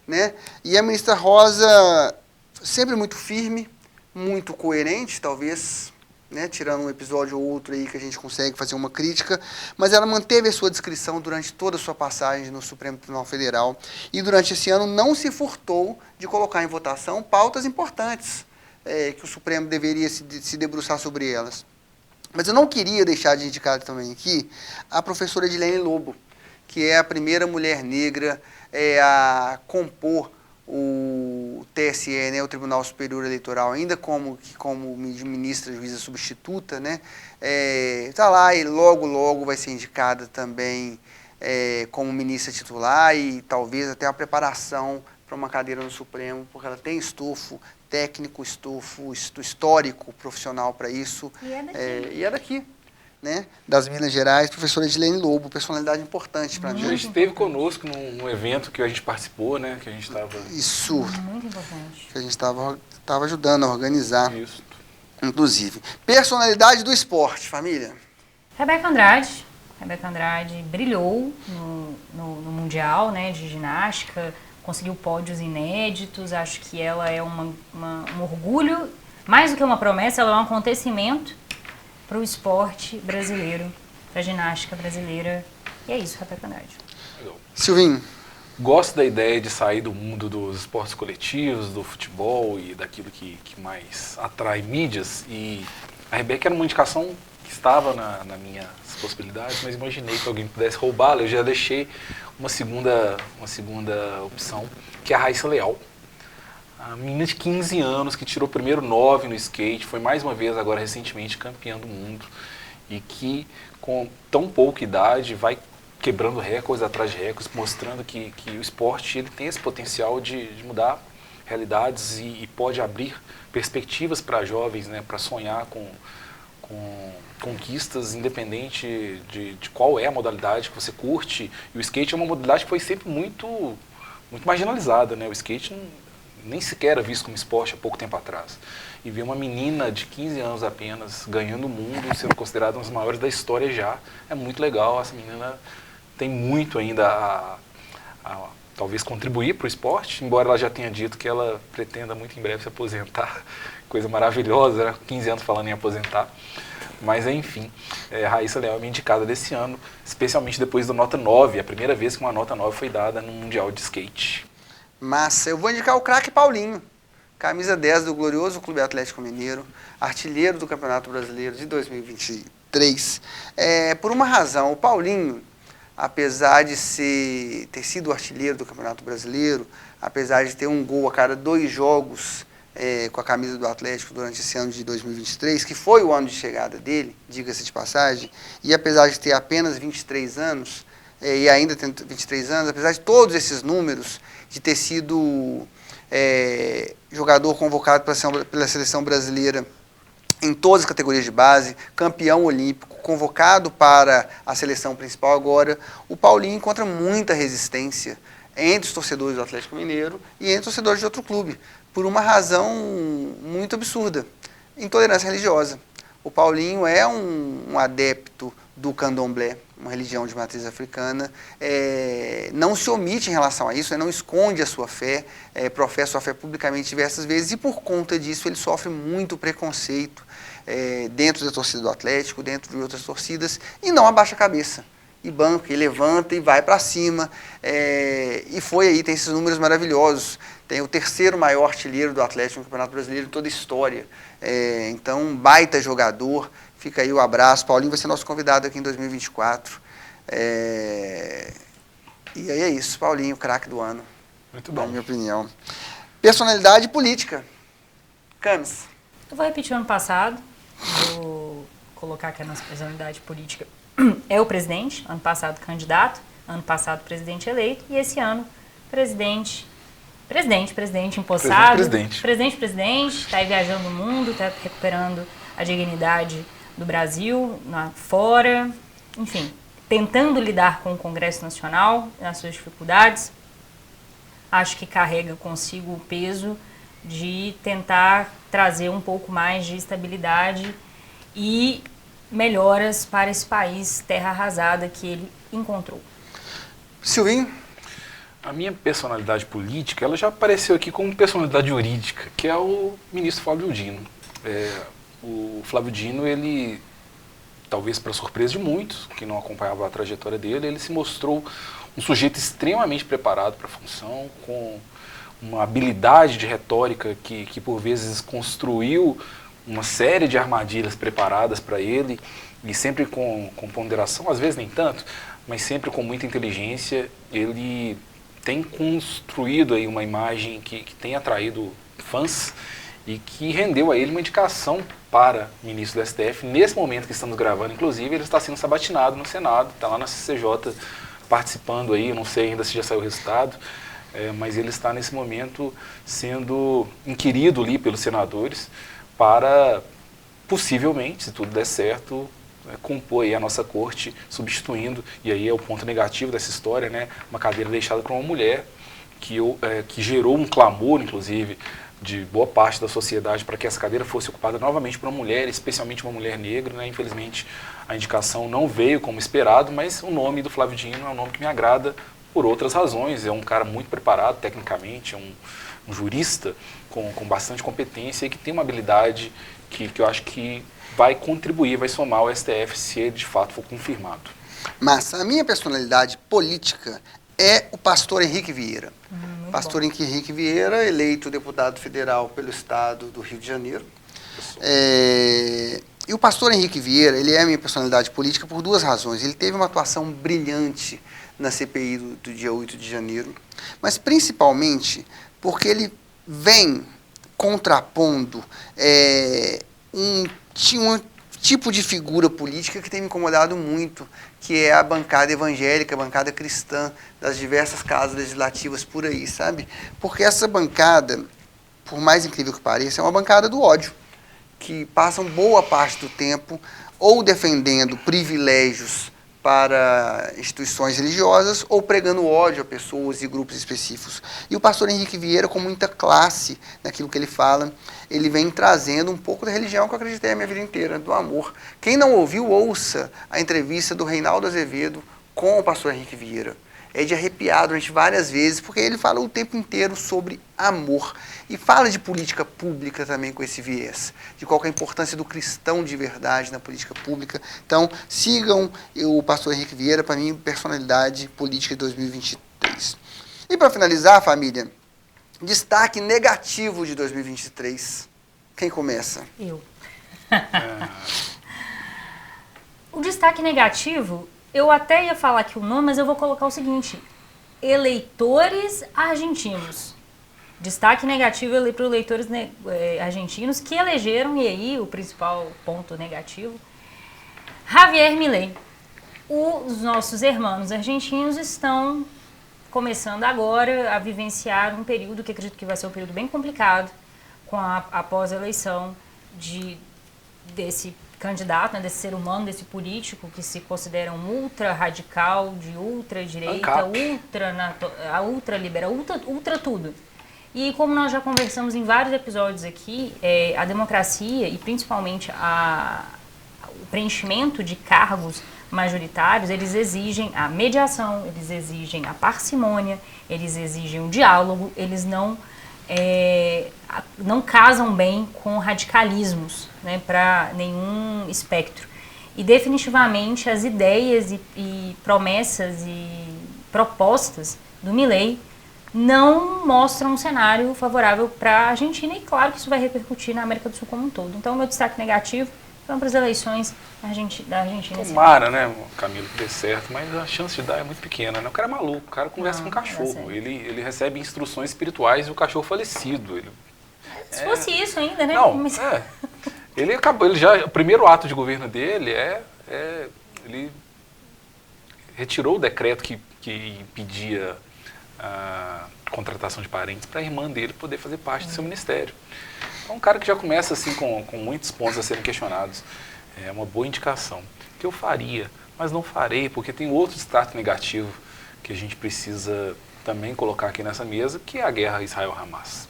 né? E a ministra Rosa, sempre muito firme, muito coerente, talvez, né, tirando um episódio ou outro aí que a gente consegue fazer uma crítica, mas ela manteve a sua descrição durante toda a sua passagem no Supremo Tribunal Federal, e durante esse ano não se furtou de colocar em votação pautas importantes, que o Supremo deveria se debruçar sobre elas. Mas eu não queria deixar de indicar também aqui a professora Edilene Lobo, que é a primeira mulher negra a compor o TSE, né, o Tribunal Superior Eleitoral, ainda como ministra juíza substituta, né, tá lá e logo vai ser indicada também como ministra titular, e talvez até a preparação para uma cadeira no Supremo, porque ela tem estofo técnico, estofo histórico, profissional para isso. E é daqui. Né, das Minas Gerais, professora Edilene Lobo, personalidade importante para mim. Já esteve conosco num evento que a gente participou, né, que a gente estava... Isso. Muito importante. Que a gente estava ajudando a organizar. Isso. Inclusive. Personalidade do esporte, família. Rebeca Andrade. Rebeca Andrade brilhou no Mundial, né, de ginástica, conseguiu pódios inéditos. Acho que ela é um orgulho, mais do que uma promessa, ela é um acontecimento para o esporte brasileiro, para a ginástica brasileira. E é isso, Rebeca Andrade. Legal. Silvinho. Gosto da ideia de sair do mundo dos esportes coletivos, do futebol e daquilo que mais atrai mídias. E a Rebeca era uma indicação que estava nas minhas possibilidades, mas imaginei que alguém pudesse roubá-la. Eu já deixei uma segunda opção, que é a Raíssa Leal. A menina de 15 anos que tirou o primeiro 9 no skate, foi mais uma vez agora recentemente campeã do mundo, e que com tão pouca idade vai quebrando recordes atrás de recordes, mostrando que o esporte ele tem esse potencial de mudar realidades e pode abrir perspectivas para jovens, né, para sonhar com conquistas, independente de qual é a modalidade que você curte. E o skate é uma modalidade que foi sempre muito marginalizada, né? O skate nem sequer era visto como esporte há pouco tempo atrás. E ver uma menina de 15 anos apenas ganhando o mundo, sendo considerada uma das maiores da história já, é muito legal. Essa menina tem muito ainda a talvez contribuir para o esporte, embora ela já tenha dito que ela pretenda muito em breve se aposentar. Coisa maravilhosa, né? 15 anos falando em aposentar. Mas enfim, Raíssa Leal é minha indicada desse ano, especialmente depois do nota 9, a primeira vez que uma nota 9 foi dada no Mundial de Skate. Massa, eu vou indicar o craque Paulinho, camisa 10 do glorioso Clube Atlético Mineiro, artilheiro do Campeonato Brasileiro de 2023. Por uma razão, o Paulinho, apesar de ter sido artilheiro do Campeonato Brasileiro, apesar de ter um gol a cada 2 jogos com a camisa do Atlético durante esse ano de 2023, que foi o ano de chegada dele, diga-se de passagem, e apesar de ter apenas 23 anos, e ainda tem 23 anos, apesar de todos esses números, de ter sido jogador convocado pela seleção brasileira em todas as categorias de base, campeão olímpico, convocado para a seleção principal agora, o Paulinho encontra muita resistência entre os torcedores do Atlético Mineiro e entre os torcedores de outro clube, por uma razão muito absurda: intolerância religiosa. O Paulinho é um adepto do candomblé, uma religião de matriz africana, não se omite em relação a isso, não esconde a sua fé, professa sua fé publicamente diversas vezes, e por conta disso ele sofre muito preconceito dentro da torcida do Atlético, dentro de outras torcidas, e não abaixa a cabeça, e banca, e levanta, e vai para cima, e foi aí, tem esses números maravilhosos. Tem o 3º maior artilheiro do Atlético no Campeonato Brasileiro em toda a história. Então, um baita jogador. Fica aí o abraço. Paulinho vai ser nosso convidado aqui em 2024. E aí é isso. Paulinho, craque do ano. Muito bom. Na minha opinião. Personalidade política. Camis. Eu vou repetir o ano passado. Vou colocar que a nossa personalidade política é o presidente. Ano passado, candidato. Ano passado, presidente eleito. E esse ano, presidente empossado. Presidente, está aí viajando o mundo, está recuperando a dignidade do Brasil, fora, enfim, tentando lidar com o Congresso Nacional, nas suas dificuldades. Acho que carrega consigo o peso de tentar trazer um pouco mais de estabilidade e melhoras para esse país terra arrasada que ele encontrou. Silvinho? A minha personalidade política, ela já apareceu aqui como personalidade jurídica, que é o ministro Flávio Dino. O Flávio Dino, ele, talvez para surpresa de muitos que não acompanhavam a trajetória dele, ele se mostrou um sujeito extremamente preparado para a função, com uma habilidade de retórica que por vezes construiu uma série de armadilhas preparadas para ele, e sempre com ponderação, às vezes nem tanto, mas sempre com muita inteligência. Ele tem construído aí uma imagem que tem atraído fãs e que rendeu a ele uma indicação para ministro do STF. Nesse momento que estamos gravando, inclusive, ele está sendo sabatinado no Senado, está lá na CCJ participando aí, eu não sei ainda se já saiu o resultado, mas ele está nesse momento sendo inquirido ali pelos senadores para, possivelmente, se tudo der certo, compor aí a nossa corte, substituindo, e aí é o ponto negativo dessa história, né, uma cadeira deixada para uma mulher, que gerou um clamor, inclusive, de boa parte da sociedade para que essa cadeira fosse ocupada novamente por uma mulher, especialmente uma mulher negra, né. Infelizmente a indicação não veio como esperado, mas o nome do Flávio Dino é um nome que me agrada por outras razões. É um cara muito preparado tecnicamente, é um jurista com bastante competência e que tem uma habilidade que eu acho que vai contribuir, vai somar ao STF se ele de fato for confirmado. Mas a minha personalidade política é o pastor Henrique Vieira. Pastor Henrique Vieira, eleito deputado federal pelo estado do Rio de Janeiro. E o pastor Henrique Vieira, ele é a minha personalidade política por 2 razões. Ele teve uma atuação brilhante na CPI do dia 8 de janeiro, mas principalmente porque ele vem contrapondo um tipo de figura política que tem me incomodado muito, que é a bancada evangélica, a bancada cristã das diversas casas legislativas por aí, sabe? Porque essa bancada, por mais incrível que pareça, é uma bancada do ódio, que passam boa parte do tempo ou defendendo privilégios para instituições religiosas ou pregando ódio a pessoas e grupos específicos. E o pastor Henrique Vieira, com muita classe naquilo que ele fala, ele vem trazendo um pouco da religião que eu acreditei a minha vida inteira, do amor. Quem não ouviu, ouça a entrevista do Reinaldo Azevedo com o pastor Henrique Vieira. é de arrepiar durante várias vezes, porque ele fala o tempo inteiro sobre amor. E fala de política pública também com esse viés, de qual que é a importância do cristão de verdade na política pública. Então, sigam o pastor Henrique Vieira, para mim, personalidade política de 2023. E para finalizar, família, destaque negativo de 2023. Quem começa? Eu. O destaque negativo, eu até ia falar aqui o nome, mas eu vou colocar o seguinte: eleitores argentinos. Destaque negativo para os eleitores argentinos que elegeram, e aí o principal ponto negativo, Javier Milei. Os nossos irmãos argentinos estão começando agora a vivenciar um período que acredito que vai ser um período bem complicado com a pós-eleição desse candidato, né, desse ser humano, desse político que se considera um ultra radical, de ultra direita, ultra liberal, ultra tudo. E como nós já conversamos em vários episódios aqui, a democracia e principalmente o preenchimento de cargos majoritários, eles exigem a mediação, eles exigem a parcimônia, eles exigem o diálogo, eles não casam bem com radicalismos, né, para nenhum espectro. E definitivamente as ideias e promessas e propostas do Milei não mostram um cenário favorável para a Argentina, e claro que isso vai repercutir na América do Sul como um todo. Então, o meu destaque negativo são para as eleições da Argentina. Tomara, né, Camilo, que dê certo, mas a chance de dar é muito pequena, né? O cara é maluco, o cara conversa com um cachorro, ele recebe instruções espirituais do cachorro falecido. Se fosse isso ainda, né? Não, ele acabou, o primeiro ato de governo dele ele retirou o decreto que impedia a contratação de parentes para a irmã dele poder fazer parte do seu ministério. Então, um cara que já começa assim com muitos pontos a serem questionados. É uma boa indicação. Que eu faria, mas não farei, porque tem outro destaque negativo que a gente precisa também colocar aqui nessa mesa, que é a guerra Israel-Hamas.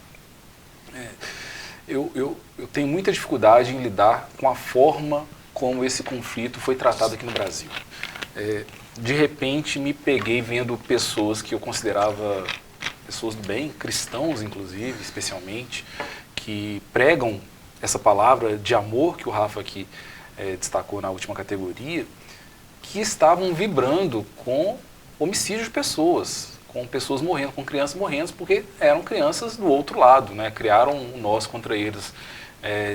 Eu tenho muita dificuldade em lidar com a forma como esse conflito foi tratado aqui no Brasil. De repente, me peguei vendo pessoas que eu considerava pessoas do bem, cristãos inclusive, especialmente, que pregam essa palavra de amor que o Rafa aqui destacou na última categoria, que estavam vibrando com homicídio de pessoas, com pessoas morrendo, com crianças morrendo, porque eram crianças do outro lado, né? Criaram um nós contra eles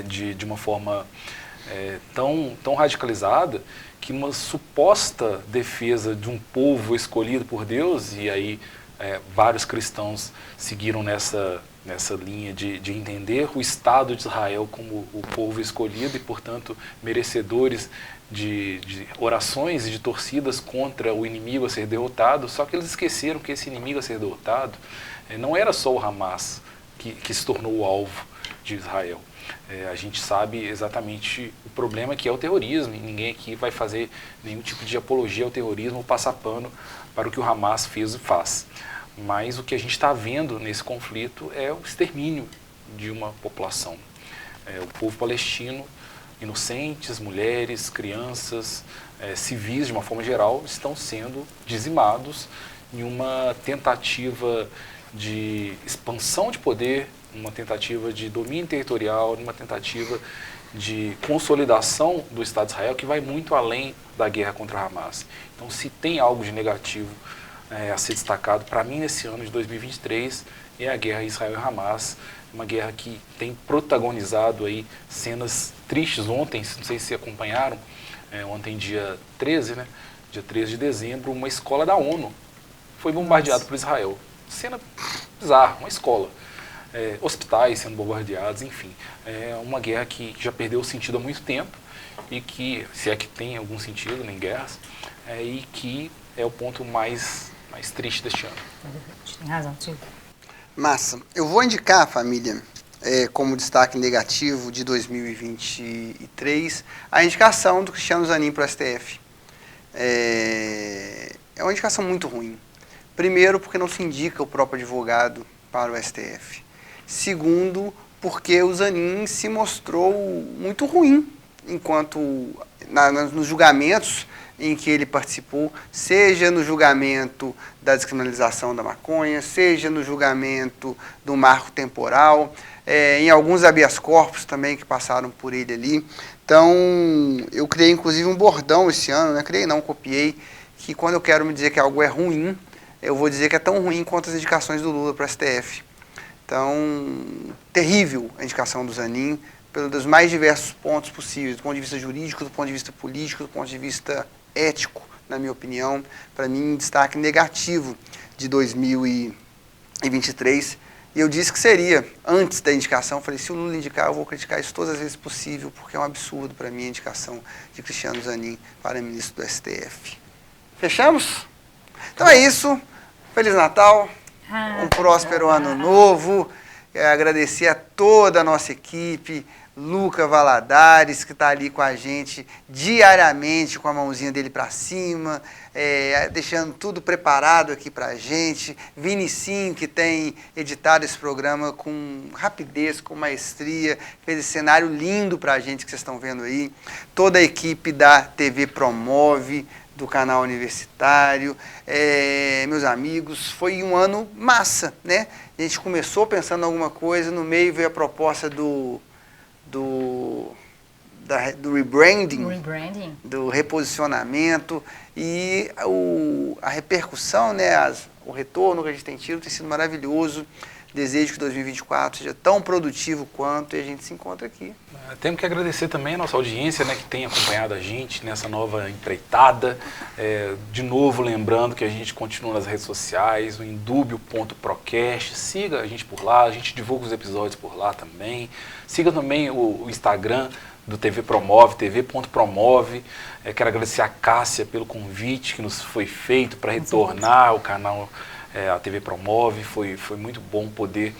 de uma forma tão radicalizada, que uma suposta defesa de um povo escolhido por Deus, e aí vários cristãos seguiram nessa linha de entender o Estado de Israel como o povo escolhido e, portanto, merecedores de orações e de torcidas contra o inimigo a ser derrotado. Só que eles esqueceram que esse inimigo a ser derrotado não era só o Hamas que se tornou o alvo de Israel. A gente sabe exatamente o problema que é o terrorismo, e ninguém aqui vai fazer nenhum tipo de apologia ao terrorismo ou passar pano para o que o Hamas fez e faz. Mas o que a gente está vendo nesse conflito é o extermínio de uma população. O povo palestino, inocentes, mulheres, crianças, civis de uma forma geral, estão sendo dizimados em uma tentativa de expansão de poder, uma tentativa de domínio territorial, uma tentativa de consolidação do Estado de Israel que vai muito além da guerra contra a Hamas. Então, se tem algo de negativo a ser destacado para mim nesse ano de 2023, é a guerra Israel e Hamas, uma guerra que tem protagonizado aí cenas tristes. Ontem, não sei se acompanharam, ontem dia 13, né, dia 13 de dezembro, uma escola da ONU foi bombardeada por Israel. Cena bizarra, uma escola. Hospitais sendo bombardeados, enfim. É uma guerra que já perdeu o sentido há muito tempo, e que, se é que tem algum sentido em guerras, e que é o ponto mais triste deste ano. Tem razão, tio. Massa. Eu vou indicar, família, como destaque negativo de 2023, a indicação do Cristiano Zanin para o STF. É uma indicação muito ruim. Primeiro, porque não se indica o próprio advogado para o STF. Segundo, porque o Zanin se mostrou muito ruim enquanto nos julgamentos em que ele participou, seja no julgamento da descriminalização da maconha, seja no julgamento do marco temporal, em alguns habeas corpus também que passaram por ele ali. Então, eu criei inclusive um bordão esse ano, né? Criei não, copiei, que quando eu quero me dizer que algo é ruim, eu vou dizer que é tão ruim quanto as indicações do Lula para o STF. Então, terrível a indicação do Zanin, pelos mais diversos pontos possíveis, do ponto de vista jurídico, do ponto de vista político, do ponto de vista ético, na minha opinião. Para mim, um destaque negativo de 2023. E eu disse que seria, antes da indicação, falei, se o Lula indicar, eu vou criticar isso todas as vezes possível, porque é um absurdo para mim a indicação de Cristiano Zanin para ministro do STF. Fechamos? Então é isso. Feliz Natal, um próspero ano novo. Agradecer a toda a nossa equipe, Luca Valadares, que está ali com a gente diariamente, com a mãozinha dele para cima, deixando tudo preparado aqui para a gente. Vinicinho, que tem editado esse programa com rapidez, com maestria, fez esse cenário lindo para a gente que vocês estão vendo aí. Toda a equipe da TV Promove, do canal universitário, meus amigos, foi um ano massa, né? A gente começou pensando em alguma coisa, no meio veio a proposta do rebranding, do reposicionamento, e a repercussão, né, o retorno que a gente tem tido tem sido maravilhoso. Desejo que 2024 seja tão produtivo quanto, e a gente se encontra aqui. Temos que agradecer também a nossa audiência, né, que tem acompanhado a gente nessa nova empreitada. De novo, lembrando que a gente continua nas redes sociais, o indubio.procast. Siga a gente por lá, a gente divulga os episódios por lá também. Siga também o Instagram do TV Promove, tv.promove. Quero agradecer a Cássia pelo convite que nos foi feito para retornar ao canal a TV Promove. Foi muito bom poder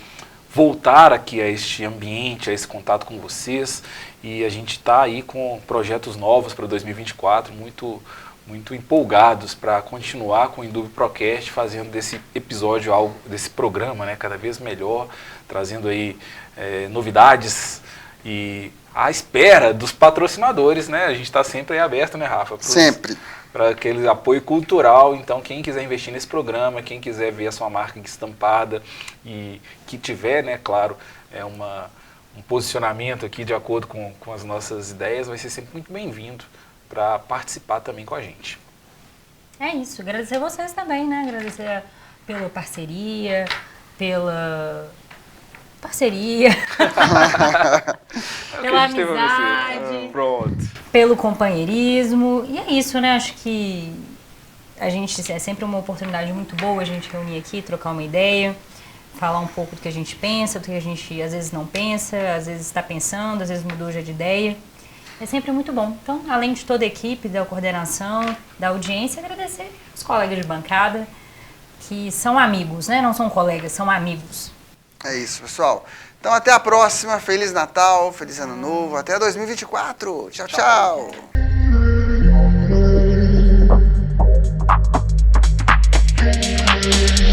voltar aqui a este ambiente, a esse contato com vocês, e a gente está aí com projetos novos para 2024, muito empolgados para continuar com o Indubio Procast, fazendo desse episódio, desse programa, né, cada vez melhor, trazendo aí novidades e à espera dos patrocinadores, né? A gente está sempre aí aberto, né, Rafa? Sempre. Para aquele apoio cultural. Então, quem quiser investir nesse programa, quem quiser ver a sua marca estampada e que tiver, né, claro, um posicionamento aqui de acordo com as nossas ideias, vai ser sempre muito bem-vindo para participar também com a gente. É isso, agradecer a vocês também, né? Agradecer pela parceria, pela amizade, pronto, pelo companheirismo. E é isso, né? Acho que a gente é sempre uma oportunidade muito boa a gente reunir aqui, trocar uma ideia, falar um pouco do que a gente pensa, do que a gente às vezes não pensa, às vezes está pensando, às vezes mudou já de ideia. É sempre muito bom. Então, além de toda a equipe, da coordenação, da audiência, agradecer os colegas de bancada, que são amigos, né? Não são colegas, são amigos. É isso, pessoal. Então, até a próxima. Feliz Natal, feliz Ano Novo. Até 2024. Tchau, tchau. Tchau.